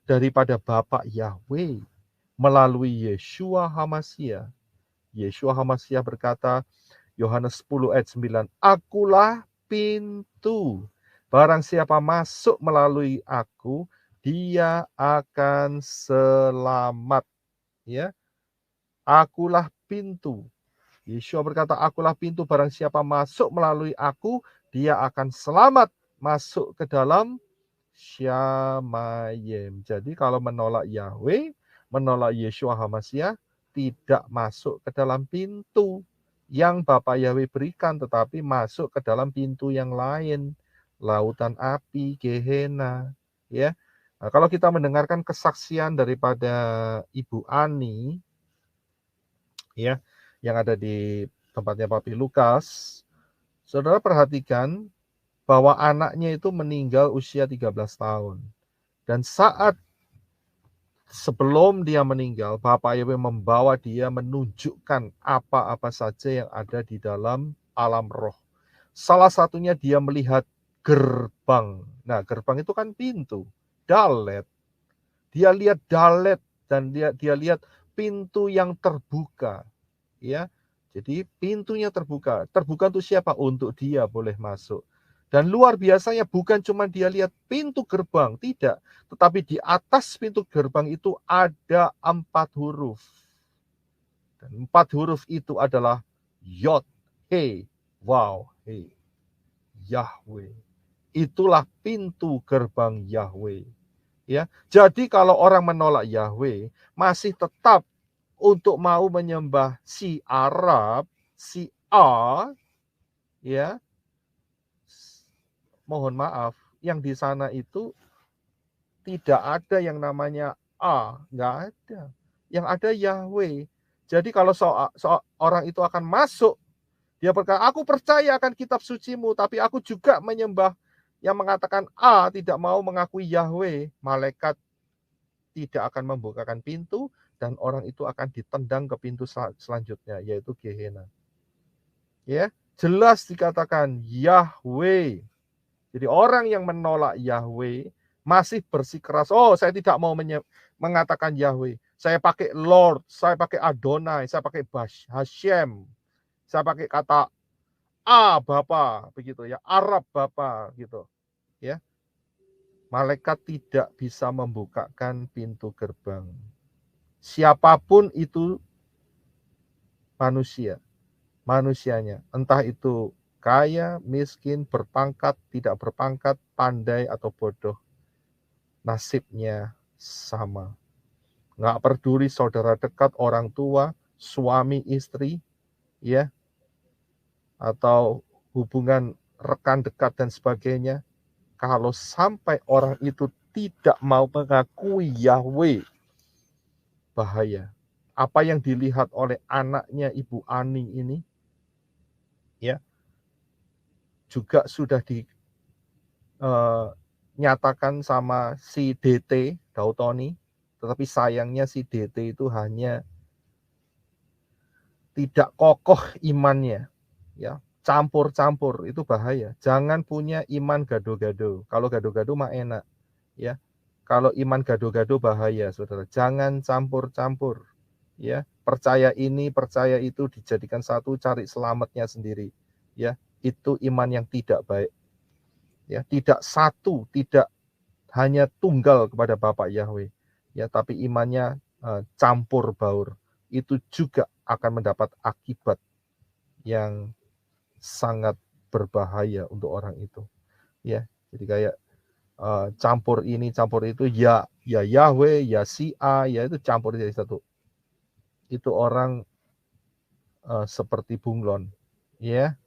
daripada Bapa Yahweh melalui Yeshua HaMashiach. Yeshua HaMashiach berkata, Yohanes 10 ayat 9, akulah pintu. Barang siapa masuk melalui aku, dia akan selamat. Ya, akulah pintu. Yeshua berkata, akulah pintu, barang siapa masuk melalui aku, dia akan selamat masuk ke dalam Syamayim. Jadi kalau menolak Yahweh, menolak Yeshua HaMashiach, tidak masuk ke dalam pintu yang Bapa Yahweh berikan, tetapi masuk ke dalam pintu yang lain. lautan api, Gehenna, ya. Nah, kalau kita mendengarkan kesaksian daripada Ibu Ani, ya, yang ada di tempatnya Papi Lukas, saudara perhatikan bahwa anaknya itu meninggal usia 13 tahun. Dan saat sebelum dia meninggal, Bapak Yahweh membawa dia menunjukkan apa-apa saja yang ada di dalam alam roh. Salah satunya dia melihat gerbang. Nah, gerbang itu kan pintu, dalet. Dia lihat dalet dan dia lihat pintu yang terbuka, ya. Jadi pintunya terbuka. Terbuka untuk siapa? Untuk dia boleh masuk. Dan luar biasanya bukan cuma dia lihat pintu gerbang, tidak. Tetapi di atas pintu gerbang itu ada 4 huruf. Dan 4 huruf itu adalah Yod, He, Waw, He, Yahweh. Itulah pintu gerbang Yahweh. Ya, jadi kalau orang menolak Yahweh, masih tetap untuk mau menyembah si Arab, si A, ya, mohon maaf, yang di sana itu tidak ada yang namanya A, nggak ada. Yang ada Yahweh. Jadi kalau orang itu akan masuk, dia berkata, aku percaya akan kitab sucimu, tapi aku juga menyembah yang mengatakan A, tidak mau mengakui Yahweh, malaikat tidak akan membukakan pintu, dan orang itu akan ditendang ke pintu selanjutnya, yaitu Gehenna. Ya, jelas dikatakan Yahweh. Jadi orang yang menolak Yahweh masih bersikeras, oh saya tidak mau mengatakan Yahweh. Saya pakai Lord, saya pakai Adonai, saya pakai Hashem, saya pakai kata A Bapa, begitu ya, Arab Bapa, gitu. Ya, malaikat tidak bisa membukakan pintu gerbang. Siapapun itu manusianya, entah itu kaya, miskin, berpangkat, tidak berpangkat, pandai atau bodoh, nasibnya sama. Nggak peduli saudara dekat, orang tua, suami, istri, ya, atau hubungan rekan dekat dan sebagainya. Kalau sampai orang itu tidak mau mengakui Yahweh, bahaya. Apa yang dilihat oleh anaknya Ibu Ani ini, ya, juga sudah dinyatakan sama si DT Dautoni, tetapi sayangnya si DT itu hanya tidak kokoh imannya, ya, campur-campur, itu bahaya. Jangan punya iman gado-gado. Kalau gado-gado mah enak, ya. Kalau iman gado-gado bahaya, saudara. Jangan campur-campur, ya. Percaya ini, percaya itu, dijadikan satu, cari selamatnya sendiri, ya. Itu iman yang tidak baik, ya. Tidak satu, tidak hanya tunggal kepada Bapak Yahweh, ya, tapi imannya campur baur. Itu juga akan mendapat akibat yang sangat berbahaya untuk orang itu, ya. Jadi kayak campur ini campur itu, ya Yahweh, ya si A, ya itu campur jadi satu. Itu orang seperti bunglon, ya.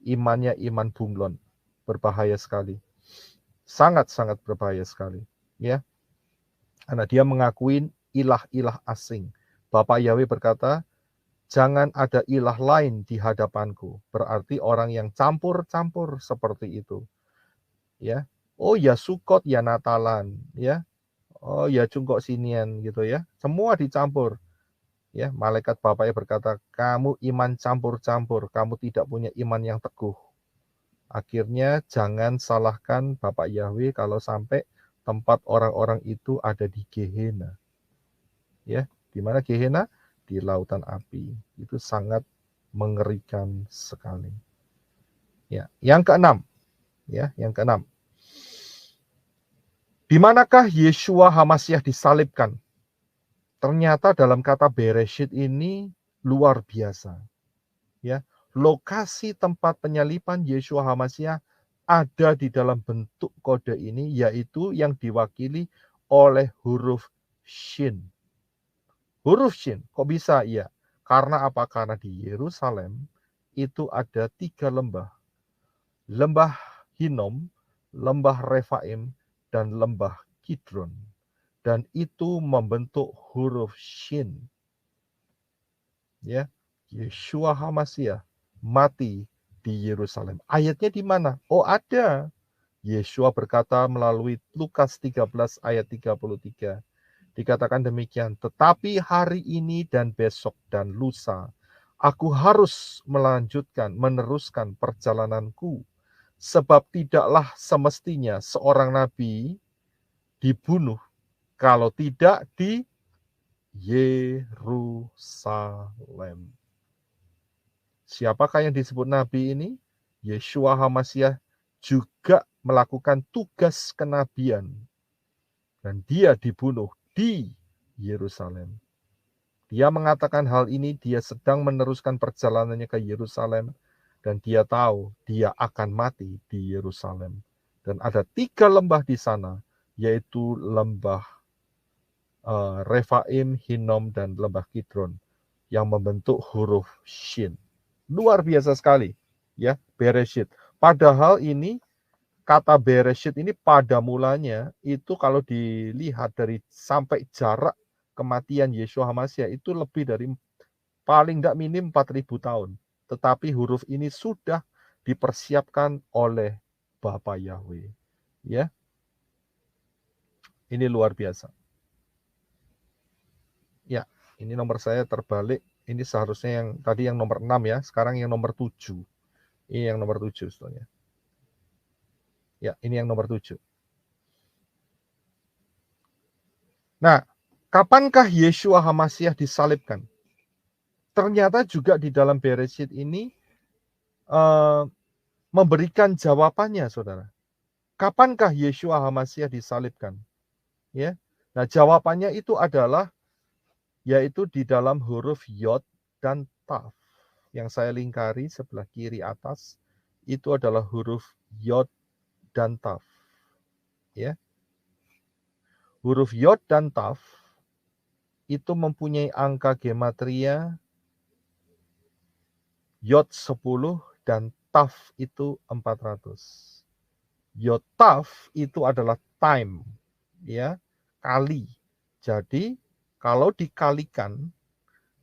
Imannya iman bunglon, berbahaya sekali, sangat-sangat berbahaya sekali, ya. Karena dia mengakui ilah-ilah asing. Bapak Yahweh berkata, jangan ada ilah lain di hadapanku. Berarti orang yang campur-campur seperti itu, ya. Oh ya Sukot, ya Natalan, ya. Oh ya Cungkok Sinian, gitu ya. Semua dicampur. Ya, malaikat Bapaknya berkata, kamu iman campur-campur, kamu tidak punya iman yang teguh. Akhirnya jangan salahkan Bapak Yahweh kalau sampai tempat orang-orang itu ada di Gehenna. Ya, di mana Gehenna? Di lautan api. Itu sangat mengerikan sekali. Ya, yang keenam. Ya, yang keenam. Di manakah Yeshua HaMasyiah disalibkan? Ternyata dalam kata Bereshit ini luar biasa. Ya, lokasi tempat penyaliban Yeshua HaMasyiah ada di dalam bentuk kode ini, yaitu yang diwakili oleh huruf Shin. Huruf Shin, kok bisa? Ya, karena apa? Karena di Yerusalem itu ada 3 lembah. Lembah Hinnom, lembah Refaim, dan lembah Kidron. Dan itu membentuk huruf Shin. Ya, Yeshua HaMashiach mati di Yerusalem. Ayatnya di mana? Oh, ada. Yeshua berkata melalui Lukas 13 ayat 33. Dikatakan demikian, tetapi hari ini dan besok dan lusa, aku harus meneruskan perjalananku, sebab tidaklah semestinya seorang nabi dibunuh kalau tidak di Yerusalem. Siapakah yang disebut nabi ini? Yeshua HaMashiach juga melakukan tugas kenabian. Dan dia dibunuh di Yerusalem. Dia mengatakan hal ini, dia sedang meneruskan perjalanannya ke Yerusalem. Dan dia tahu dia akan mati di Yerusalem. Dan ada 3 lembah di sana, yaitu lembah Refaim, Hinnom, dan lembah Kidron, yang membentuk huruf Shin. Luar biasa sekali, ya, Bereshit. Padahal ini kata Bereshit ini pada mulanya itu kalau dilihat dari sampai jarak kematian Yeshua HaMashiach itu lebih dari paling tidak minim 4.000 tahun. Tetapi huruf ini sudah dipersiapkan oleh Bapa Yahweh. Ya, ini luar biasa. Ya, ini nomor saya terbalik. Ini seharusnya yang tadi yang nomor 6 ya, sekarang yang nomor 7. Ini yang nomor 7 sebenarnya. Ya, ini yang nomor 7. Nah, kapankah Yeshua HaMashiach disalibkan? Ternyata juga di dalam Bereshit ini memberikan jawabannya, saudara. Kapankah Yeshua HaMashiach disalibkan? Ya, nah jawabannya itu adalah yaitu di dalam huruf Yod dan Taf. Yang saya lingkari sebelah kiri atas itu adalah huruf Yod dan Taf. Ya. Huruf Yod dan Taf itu mempunyai angka gematria Yod 10 dan Taf itu 400. Yod Taf itu adalah time, ya, kali. Jadi kalau dikalikan,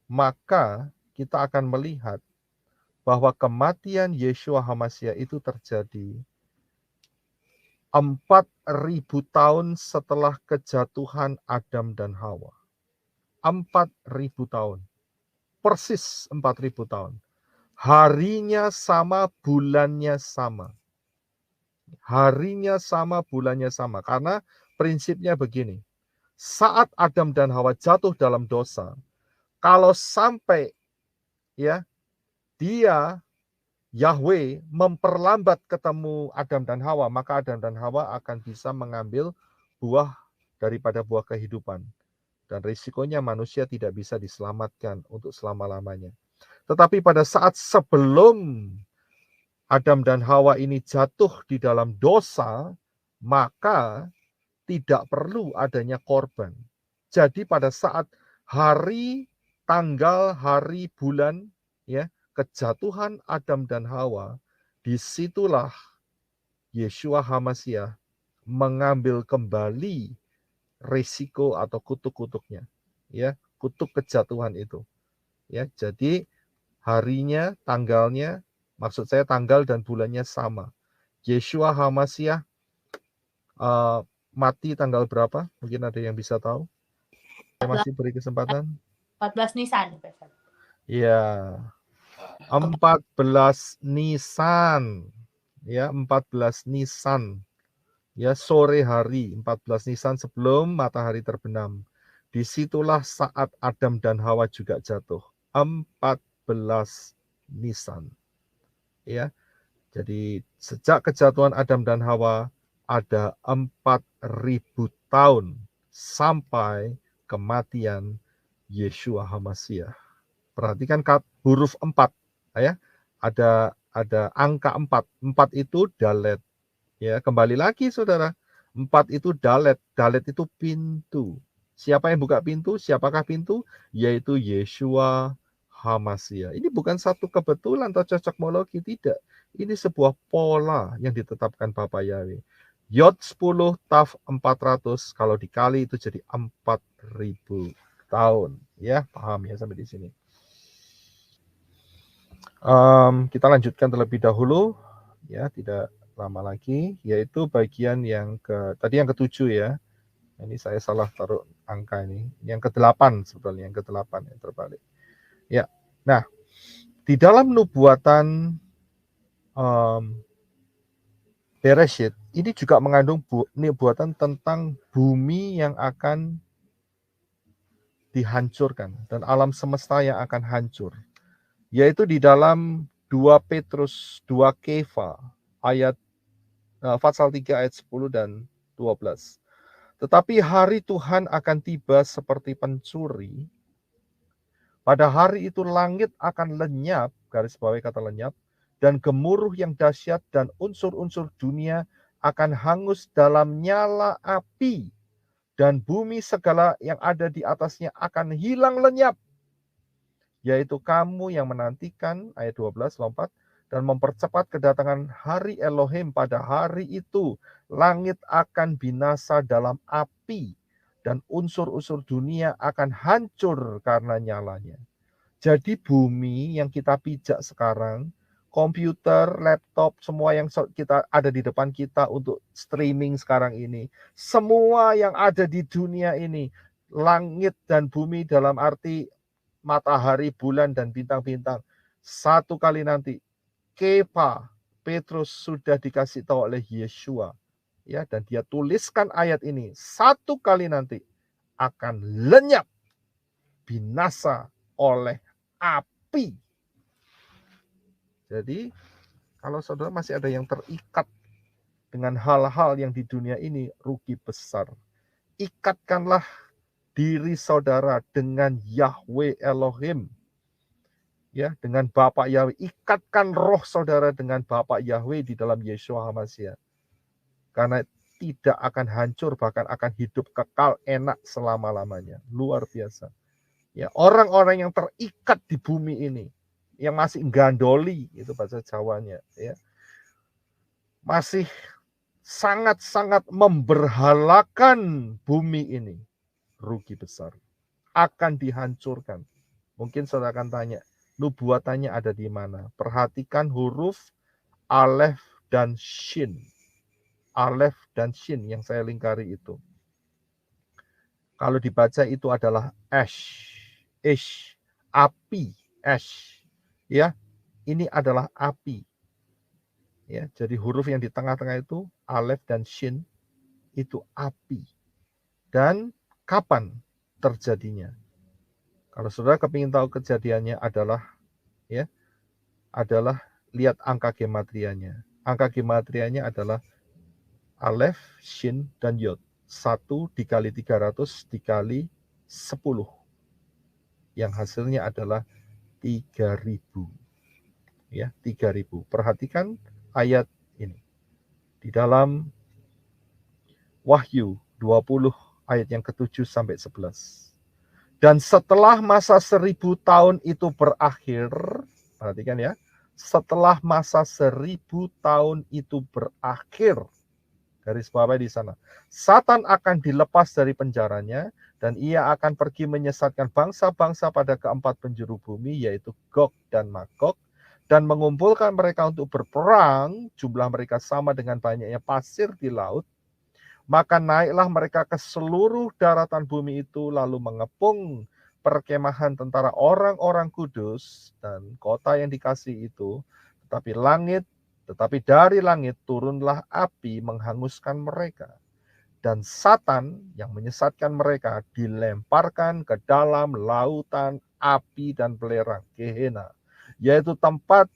maka kita akan melihat bahwa kematian Yeshua HaMashiach itu terjadi 4.000 tahun setelah kejatuhan Adam dan Hawa. 4.000 tahun. Persis 4.000 tahun. Harinya sama, bulannya sama. Harinya sama, bulannya sama. Karena prinsipnya begini. Saat Adam dan Hawa jatuh dalam dosa, kalau sampai ya dia Yahweh memperlambat ketemu Adam dan Hawa, maka Adam dan Hawa akan bisa mengambil buah daripada buah kehidupan. Dan risikonya manusia tidak bisa diselamatkan untuk selama-lamanya. Tetapi pada saat sebelum Adam dan Hawa ini jatuh di dalam dosa, maka tidak perlu adanya korban. Jadi pada saat hari, tanggal, hari, bulan, ya, kejatuhan Adam dan Hawa, disitulah Yeshua HaMashiach mengambil kembali risiko atau kutuk-kutuknya, ya, kutuk kejatuhan itu, ya. Jadi harinya, tanggalnya, maksud saya tanggal dan bulannya sama. Yeshua HaMashiach mati tanggal berapa? Mungkin ada yang bisa tahu? Saya masih beri kesempatan. 14 Nisan. Ya, 14 Nisan. Ya, 14 Nisan. Ya, sore hari 14 Nisan sebelum matahari terbenam. Disitulah saat Adam dan Hawa juga jatuh. 14 Nisan. Ya. Jadi sejak kejatuhan Adam dan Hawa ada 4.000 tahun sampai kematian Yeshua HaMashiach. Perhatikan huruf 4, ya. Ada angka 4. 4 itu dalet. Ya, kembali lagi saudara. 4 itu dalet. Dalet itu pintu. Siapa yang buka pintu? Siapakah pintu? Yaitu Yeshua HaMashiach. Ini bukan satu kebetulan atau cocokmologi, tidak. Ini sebuah pola yang ditetapkan Bapa Yahweh. Yod 10 Tav 400 kalau dikali itu jadi 4.000 tahun. Ya, paham ya sampai di sini. Kita lanjutkan terlebih dahulu, ya, tidak lama lagi, yaitu bagian yang tadi yang ke-7 ya. Ini saya salah taruh angka ini. Yang ke-8 sebetulnya, yang ke-8 yang terbalik. Ya. Nah, di dalam nubuatan Bereshit ini juga mengandung nubuatan tentang bumi yang akan dihancurkan dan alam semesta yang akan hancur. Yaitu di dalam 2 Petrus 2 Kefa ayat pasal 3 ayat 10 dan 12. Tetapi hari Tuhan akan tiba seperti pencuri. Pada hari itu langit akan lenyap, garis bawahi kata lenyap, dan gemuruh yang dahsyat dan unsur-unsur dunia akan hangus dalam nyala api, dan bumi segala yang ada di atasnya akan hilang lenyap. Yaitu kamu yang menantikan, ayat 12, lompat, dan mempercepat kedatangan hari Elohim pada hari itu, langit akan binasa dalam api, dan unsur-unsur dunia akan hancur karena nyalanya. Jadi bumi yang kita pijak sekarang, komputer, laptop, semua yang kita ada di depan kita untuk streaming sekarang ini, semua yang ada di dunia ini, langit dan bumi dalam arti matahari, bulan, dan bintang-bintang, satu kali nanti, Kefa, Petrus sudah dikasih tahu oleh Yeshua, ya, dan dia tuliskan ayat ini, satu kali nanti akan lenyap, binasa oleh api. Jadi, kalau saudara masih ada yang terikat dengan hal-hal yang di dunia ini, rugi besar. Ikatkanlah diri saudara dengan Yahweh Elohim. Ya, dengan Bapak Yahweh. Ikatkan roh saudara dengan Bapak Yahweh di dalam Yeshua HaMashiach. Karena tidak akan hancur, bahkan akan hidup kekal enak selama-lamanya. Luar biasa. Ya, orang-orang yang terikat di bumi ini, yang masih gandoli, itu bahasa Jawanya, ya, masih sangat-sangat memberhalakan bumi ini, rugi besar, akan dihancurkan. Mungkin saudara akan tanya, nubuatannya ada di mana? Perhatikan huruf Alef dan Shin. Alef dan Shin yang saya lingkari itu. Kalau dibaca itu adalah ash, api, ash. Ya, ini adalah api. Ya, jadi huruf yang di tengah-tengah itu Alef dan Shin itu api. Dan kapan terjadinya? Kalau saudara kepingin tahu kejadiannya adalah lihat angka gematrianya. Angka gematrianya adalah Alef, Shin, dan Yod. 1 dikali 300 dikali 10. Yang hasilnya adalah 3.000. Ya, 3.000. Perhatikan ayat ini. Di dalam Wahyu 20 ayat yang ke-7 sampai 11. Dan setelah masa 1.000 tahun itu berakhir, perhatikan ya, setelah masa 1.000 tahun itu berakhir, garis bawah di sana, Satan akan dilepas dari penjaranya dan ia akan pergi menyesatkan bangsa-bangsa pada keempat penjuru bumi, yaitu Gog dan Magog, dan mengumpulkan mereka untuk berperang. Jumlah mereka sama dengan banyaknya pasir di laut. Maka naiklah mereka ke seluruh daratan bumi itu, lalu mengepung perkemahan tentara orang-orang kudus dan kota yang dikasih itu. Tetapi dari langit turunlah api menghanguskan mereka. Dan Satan yang menyesatkan mereka dilemparkan ke dalam lautan api dan belerang, Gehenna, yaitu tempat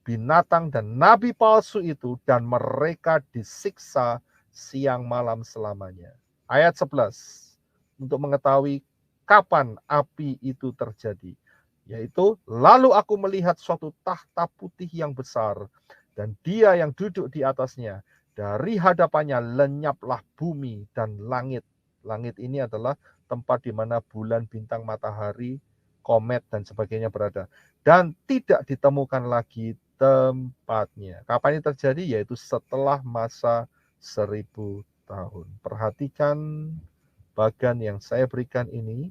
binatang dan nabi palsu itu, dan mereka disiksa siang malam selamanya. Ayat 11, untuk mengetahui kapan api itu terjadi, yaitu lalu aku melihat suatu tahta putih yang besar, dan dia yang duduk di atasnya. Dari hadapannya lenyaplah bumi dan langit. Langit ini adalah tempat di mana bulan, bintang, matahari komet dan sebagainya berada. Dan tidak ditemukan lagi tempatnya. Kapan ini terjadi? Yaitu setelah masa 1000 tahun. Perhatikan bagan yang saya berikan ini,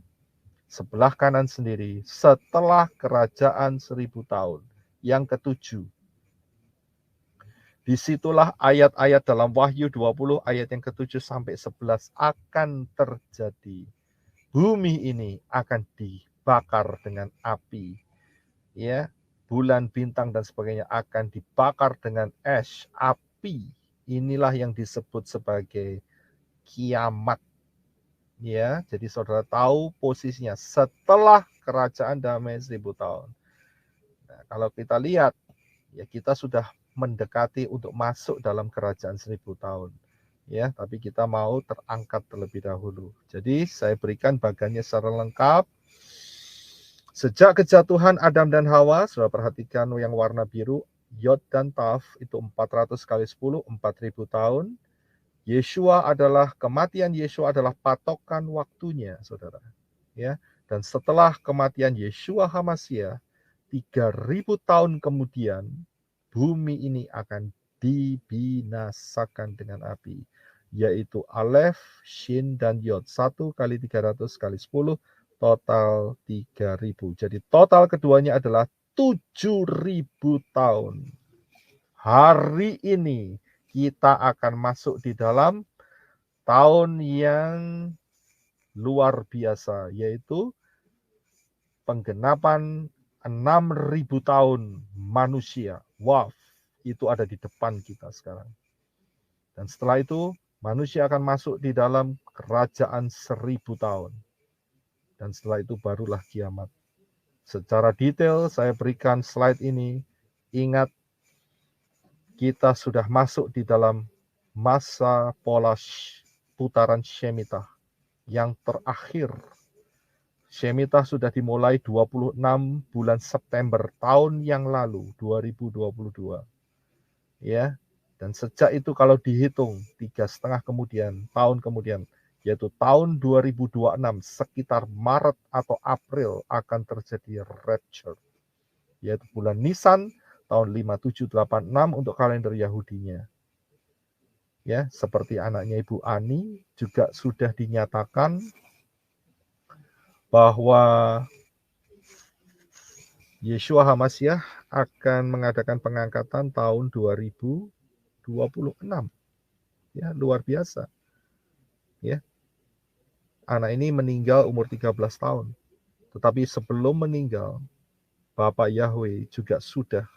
sebelah kanan sendiri, setelah kerajaan 1000 tahun. Yang ketujuh. Disitulah ayat-ayat dalam Wahyu 20 ayat yang ke-7 sampai 11 akan terjadi. Bumi ini akan dibakar dengan api. Ya, bulan, bintang dan sebagainya akan dibakar dengan es, api. Inilah yang disebut sebagai kiamat. Ya, jadi saudara tahu posisinya setelah kerajaan damai 1000 tahun. Nah, kalau kita lihat, ya kita sudah mendekati untuk masuk dalam kerajaan 1000 tahun. Ya, tapi kita mau terangkat terlebih dahulu. Jadi saya berikan bagannya secara lengkap. Sejak kejatuhan Adam dan Hawa, sudah perhatikan yang warna biru, Yod dan Taf itu 400 kali 10, 4000 tahun. Yeshua adalah, kematian Yeshua adalah patokan waktunya, saudara. Ya, dan setelah kematian Yeshua HaMashiach, 3000 tahun kemudian, bumi ini akan dibinasakan dengan api, yaitu Alef, Shin, dan Yod. 1 kali 300 kali 10, total 3000. Jadi total keduanya adalah 7000 tahun. Hari ini kita akan masuk di dalam tahun yang luar biasa, yaitu penggenapan 6000 tahun manusia. Waf, itu ada di depan kita sekarang. Dan setelah itu, manusia akan masuk di dalam kerajaan 1000 tahun. Dan setelah itu barulah kiamat. Secara detail saya berikan slide ini. Ingat, kita sudah masuk di dalam masa pola putaran Shemitah yang terakhir. Shemitah sudah dimulai 26 bulan September tahun yang lalu, 2022. Ya, dan sejak itu kalau dihitung 3,5 tahun kemudian, yaitu tahun 2026, sekitar Maret atau April akan terjadi rapture, yaitu bulan Nisan tahun 5786 untuk kalender Yahudinya. Ya, seperti anaknya Ibu Ani juga sudah dinyatakan bahwa Yeshua HaMashiach akan mengadakan pengangkatan tahun 2026. Ya, luar biasa. Ya. Anak ini meninggal umur 13 tahun. Tetapi sebelum meninggal, Bapak Yahweh juga sudah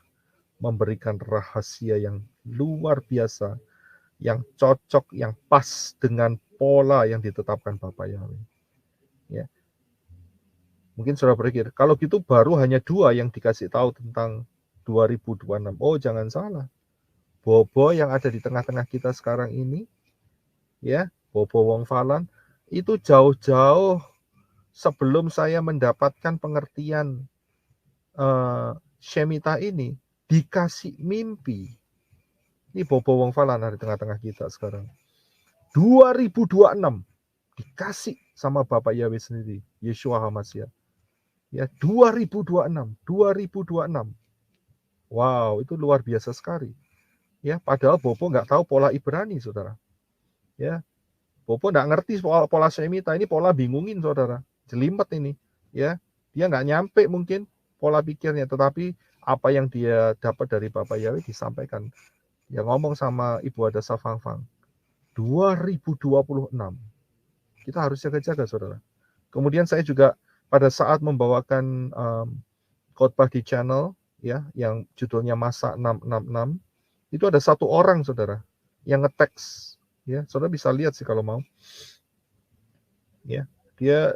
memberikan rahasia yang luar biasa, yang cocok, yang pas dengan pola yang ditetapkan Bapak Yahweh. Ya. Mungkin saudara berpikir, kalau gitu baru hanya 2 yang dikasih tahu tentang 2026. Oh, jangan salah. Bobo yang ada di tengah-tengah kita sekarang ini, ya, Bobo Wong Falan, itu jauh-jauh sebelum saya mendapatkan pengertian Shemitah ini, dikasih mimpi. Ini Bobo Wong Falan ada di tengah-tengah kita sekarang. 2026 dikasih sama Bapak Yahweh sendiri, Yeshua HaMashiach. Ya, 2026. Wow, itu luar biasa sekali. Ya, padahal Bobo nggak tahu pola Ibrani, saudara. Ya, Bobo nggak ngerti pola Shemitah, ini pola bingungin, saudara. Jelimet ini. Ya, dia nggak nyampe mungkin pola pikirnya, tetapi apa yang dia dapat dari Bapak Yahweh disampaikan. Ya, ngomong sama Ibu Adasa Fangfang. 2026. Kita harus jaga-jaga, saudara. Kemudian saya juga pada saat membawakan khotbah di channel, ya, yang judulnya Masa 666, itu ada satu orang, saudara, yang nge-text, ya, saudara bisa lihat sih kalau mau, ya, dia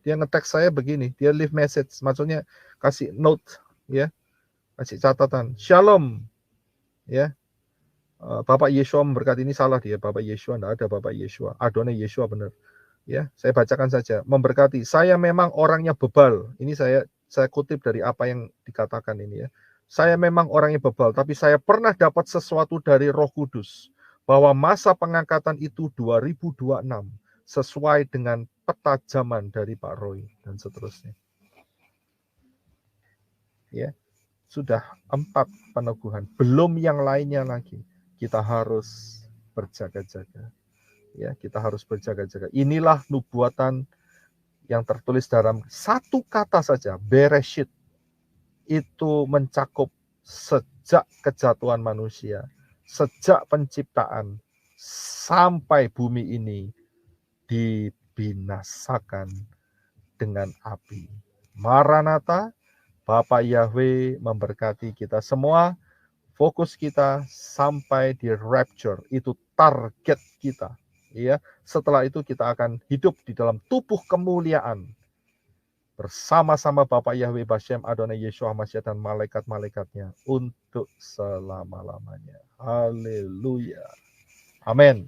nge-text saya begini, dia leave message, maksudnya kasih note, ya, kasih catatan, Shalom, ya, Bapak Yeshua memberkati. Ini salah dia, Bapak Yeshua, enggak ada Bapak Yeshua, Adonai Yeshua benar. Ya, saya bacakan saja. Memberkati, saya memang orangnya bebal. Ini saya kutip dari apa yang dikatakan ini, ya. Saya memang orangnya bebal, tapi saya pernah dapat sesuatu dari Roh Kudus bahwa masa pengangkatan itu 2026 sesuai dengan peta zaman dari Pak Roy dan seterusnya. Ya, sudah 4 peneguhan, belum yang lainnya lagi. Kita harus berjaga-jaga. Ya, kita harus berjaga-jaga. Inilah nubuatan yang tertulis dalam satu kata saja, Bereshit. Itu mencakup sejak kejatuhan manusia, sejak penciptaan, sampai bumi ini dibinasakan dengan api. Maranatha, Bapak Yahweh memberkati kita semua. Fokus kita sampai di rapture, itu target kita. Ya, setelah itu kita akan hidup di dalam tubuh kemuliaan bersama-sama Bapak Yahweh Bashem Adonai Yeshua Mashiach dan malaikat-malaikatnya untuk selama-lamanya. Haleluya. Amin.